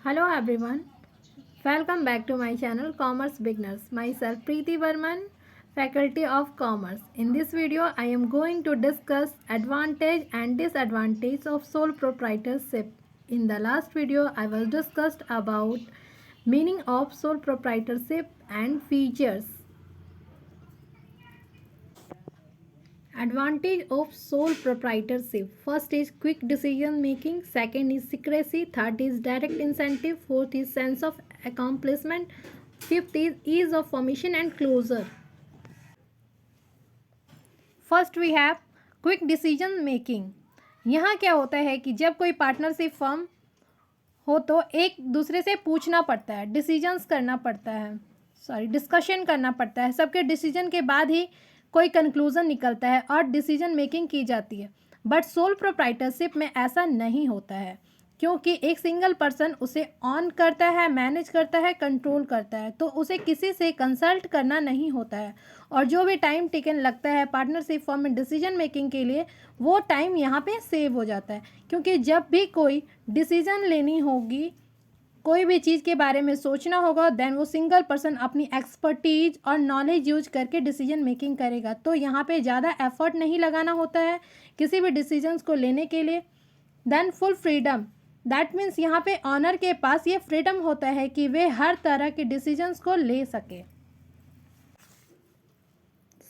Hello everyone, welcome back to my channel Commerce Beginners. Myself Preeti Burman, Faculty of Commerce. In this video, I am going to discuss advantage and disadvantage of sole proprietorship. In the last video, I was discussed about meaning of sole proprietorship and features. Advantage of sole proprietorship. First is quick decision making, second is secrecy, third is direct incentive, fourth is sense of accomplishment, fifth is ease of formation and closure. First we have quick decision making. यहाँ क्या होता है कि जब कोई partnership firm हो तो एक दूसरे से पूछना पड़ता है, डिसीजंस करना पड़ता है, डिस्कशन करना पड़ता है. सबके डिसीजन के बाद ही कोई कंक्लूजन निकलता है और डिसीजन मेकिंग की जाती है. बट सोल प्रोप्राइटरशिप में ऐसा नहीं होता है, क्योंकि एक सिंगल पर्सन उसे ऑन करता है, मैनेज करता है, कंट्रोल करता है, तो उसे किसी से कंसल्ट करना नहीं होता है. और जो भी टाइम टेकन लगता है पार्टनरशिप फॉर्म में डिसीजन मेकिंग के लिए, वो टाइम यहाँ पे सेव हो जाता है. क्योंकि जब भी कोई डिसीजन लेनी होगी, कोई भी चीज़ के बारे में सोचना होगा, देन वो सिंगल पर्सन अपनी एक्सपर्टीज और नॉलेज यूज करके डिसीजन मेकिंग करेगा. तो यहाँ पे ज़्यादा एफर्ट नहीं लगाना होता है किसी भी डिसीजंस को लेने के लिए. Then full freedom, that means यहाँ पे ऑनर के पास ये फ्रीडम होता है कि वे हर तरह के डिसीजंस को ले सके.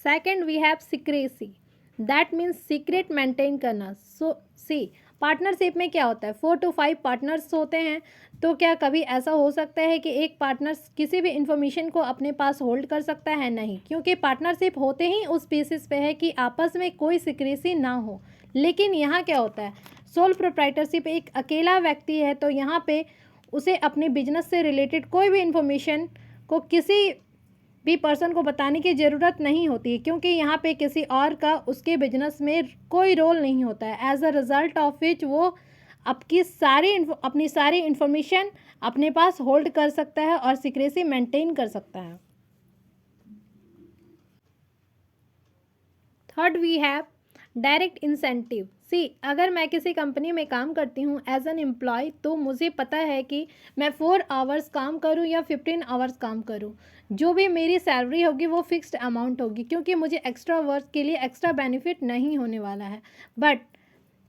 Second we have secrecy, that means secret maintain करना. सी पार्टनरशिप में क्या होता है, 4 to 5 पार्टनर्स होते हैं. तो क्या कभी ऐसा हो सकता है कि एक पार्टनर किसी भी इंफॉर्मेशन को अपने पास होल्ड कर सकता है? नहीं, क्योंकि पार्टनरशिप होते ही उस बेसिस पे है कि आपस में कोई सिक्रेसी ना हो. लेकिन यहाँ क्या होता है, सोल प्रोप्राइटरशिप एक अकेला व्यक्ति है, तो यहाँ पे उसे अपने बिजनेस से रिलेटेड कोई भी इंफॉर्मेशन को किसी भी पर्सन को बताने की ज़रूरत नहीं होती है, क्योंकि यहाँ पे किसी और का उसके बिजनेस में कोई रोल नहीं होता है. As a result of which वो अपनी सारी इंफॉर्मेशन अपने पास होल्ड कर सकता है और सीक्रेसी मेंटेन कर सकता है. Third we have direct incentive. See अगर मैं किसी कंपनी में काम करती हूँ एज एन एम्प्लॉय, तो मुझे पता है कि मैं 4 आवर्स काम करूँ या 15 आवर्स काम करूँ, जो भी मेरी सैलरी होगी वो फिक्स्ड अमाउंट होगी, क्योंकि मुझे एक्स्ट्रा वर्क के लिए एक्स्ट्रा बेनिफिट नहीं होने वाला है. बट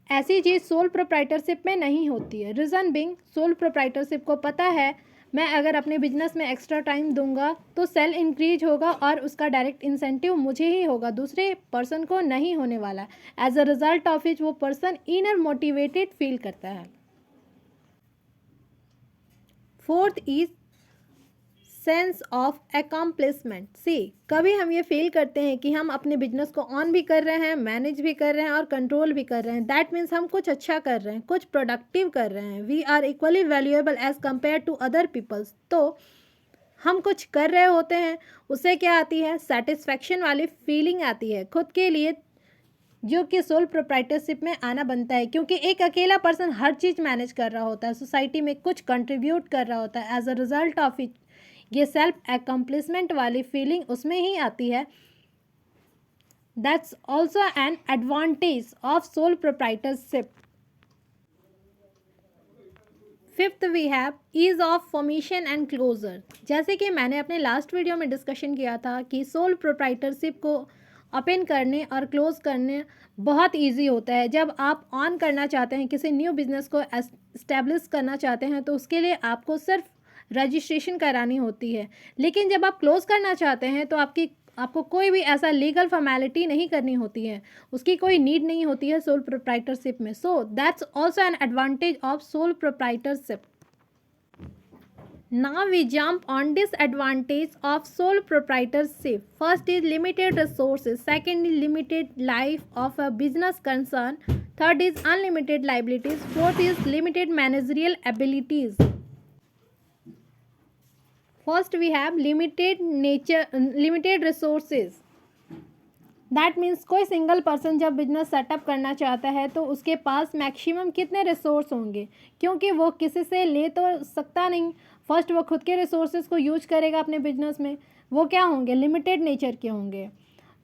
ऐसी चीज़ सोल प्रोप्राइटरशिप में नहीं होती है. रीज़न बिंग, सोल प्रोप्राइटरशिप को पता है मैं अगर अपने बिजनेस में एक्स्ट्रा टाइम दूंगा तो सेल इंक्रीज होगा और उसका डायरेक्ट इंसेंटिव मुझे ही होगा, दूसरे पर्सन को नहीं होने वाला. As a result of which वो पर्सन इनर मोटिवेटेड फील करता है. Fourth is sense of accomplishment. See कभी हम ये फील करते हैं कि हम अपने बिजनेस को ऑन भी कर रहे हैं, मैनेज भी कर रहे हैं और कंट्रोल भी कर रहे हैं. दैट मीन्स हम कुछ अच्छा कर रहे हैं, कुछ प्रोडक्टिव कर रहे हैं. We are equally valuable as compare to other peoples. तो हम कुछ कर रहे होते हैं, उससे क्या आती है, सेटिस्फैक्शन वाली फीलिंग आती है खुद के लिए, जो कि सोल प्रोप्राइटरशिप में आना बनता है. क्योंकि एक अकेला पर्सन हर चीज़ मैनेज कर रहा होता है, सोसाइटी में कुछ कंट्रीब्यूट कर रहा होता है. As a result of it ये सेल्फ अकम्प्लिशमेंट वाली फीलिंग उसमें ही आती है. That's also an advantage of sole proprietorship. Fifth we have ease of formation and closure. जैसे कि मैंने अपने लास्ट वीडियो में डिस्कशन किया था कि सोल प्रोप्राइटरशिप को ओपन करने और क्लोज करने बहुत इजी होता है. जब आप ऑन करना चाहते हैं, किसी न्यू बिजनेस को एस्टेब्लिश करना चाहते हैं, तो उसके लिए आपको सिर्फ रजिस्ट्रेशन करानी होती है. लेकिन जब आप क्लोज करना चाहते हैं तो आपको कोई भी ऐसा लीगल फॉर्मेलिटी नहीं करनी होती है, उसकी कोई नीड नहीं होती है सोल प्रोप्राइटरशिप में. So that's also an advantage of sole proprietorship. Now we jump on disadvantage of sole proprietorship. First is limited resources. Second is limited life of a business concern. Third is unlimited liabilities. Fourth is limited managerial abilities. First we have limited resources. That means कोई single person जब business setup करना चाहता है तो उसके पास maximum कितने resource होंगे, क्योंकि वो किसी से ले तो सकता नहीं. फर्स्ट वो खुद के रिसोर्सेज को यूज करेगा अपने बिजनेस में, वो क्या होंगे, लिमिटेड नेचर के होंगे.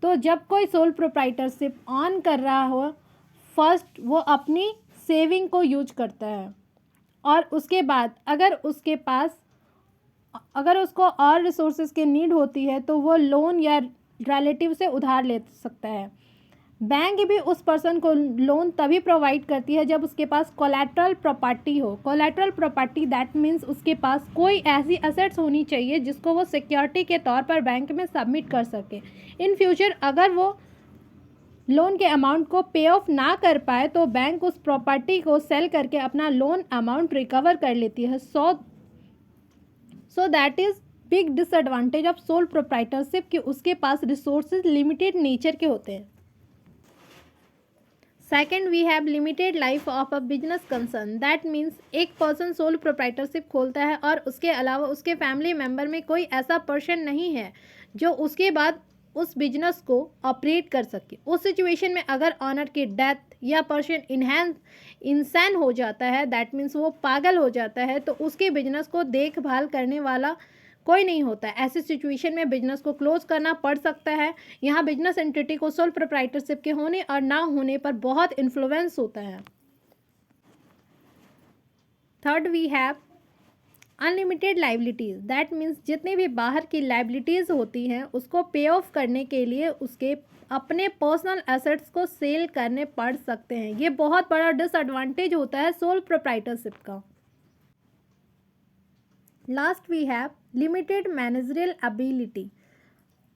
तो जब कोई सोल प्रोप्राइटरशिप ऑन कर रहा हो, फर्स्ट वो अपनी सेविंग को यूज करता है और उसके बाद अगर उसको और रिसोर्सेज की नीड होती है तो वो लोन या रिलेटिव से उधार ले सकता है। बैंक भी उस पर्सन को लोन तभी प्रोवाइड करती है जब उसके पास कोलैटरल प्रॉपर्टी हो। कोलैटरल प्रॉपर्टी दैट मीन्स उसके पास कोई ऐसी असेट्स होनी चाहिए जिसको वो सिक्योरिटी के तौर पर बैंक में सबमिट कर सके। इन फ्यूचर अगर वो लोन के अमाउंट को पे ऑफ ना कर पाए तो बैंक उस प्रॉपर्टी को सेल करके अपना लोन अमाउंट रिकवर कर लेती है। So that is big disadvantage of sole proprietorship कि उसके पास रिसोर्सेज लिमिटेड नेचर के होते हैं। Second, we have limited life of a business concern that means एक पर्सन सोल प्रोप्राइटरशिप खोलता है और उसके अलावा उसके फैमिली मेम्बर में कोई ऐसा पर्सन नहीं है जो उसके बाद उस बिजनेस को ऑपरेट कर सके। उस सिचुएशन में अगर ऑनर की डेथ या पर्सन इंसान हो जाता है दैट मीन्स वो पागल हो जाता है तो उसके बिजनेस को देखभाल करने वाला कोई नहीं होता है। ऐसी सिचुएशन में बिजनेस को क्लोज करना पड़ सकता है। यहाँ बिजनेस एंटिटी को सोल प्रोप्राइटरशिप के होने और ना होने पर बहुत इन्फ्लुएंस होता है। Third, we have unlimited liabilities that means जितनी भी बाहर की लाइबिलिटीज़ होती हैं उसको पे ऑफ करने के लिए उसके अपने पर्सनल एसेट्स को सेल करने पड़ सकते हैं। ये बहुत बड़ा डिसएडवांटेज होता है सोल प्रोप्राइटरशिप का। Last, we have limited managerial ability.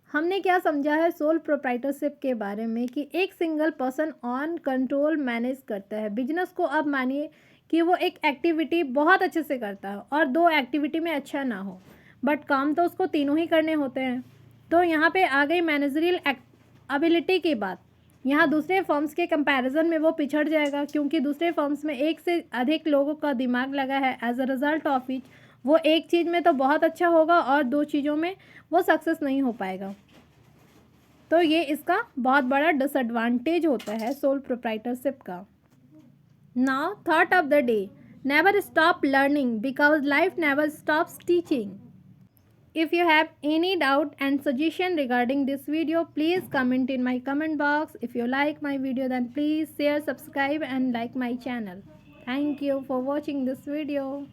हमने क्या समझा है सोल प्रोप्राइटरशिप के बारे में कि एक single person on control manage करता है बिजनेस को। अब मानिए कि वो एक एक्टिविटी बहुत अच्छे से करता है और दो एक्टिविटी में अच्छा ना हो, बट काम तो उसको तीनों ही करने होते हैं। तो यहाँ पे आ गई मैनेजरियल एबिलिटी की बात। यहाँ दूसरे फर्म्स के कंपैरिजन में वो पिछड़ जाएगा क्योंकि दूसरे फर्म्स में एक से अधिक लोगों का दिमाग लगा है। As a result of which वो एक चीज़ में तो बहुत अच्छा होगा और दो चीज़ों में वो सक्सेस नहीं हो पाएगा। तो ये इसका बहुत बड़ा डिसएडवांटेज होता है सोल प्रोप्राइटरशिप का। Now thought of the day, never stop learning because life never stops teaching. If you have any doubt and suggestion regarding this video, please comment in my comment box. If you like my video, then please share, subscribe and like my channel. Thank you for watching this video.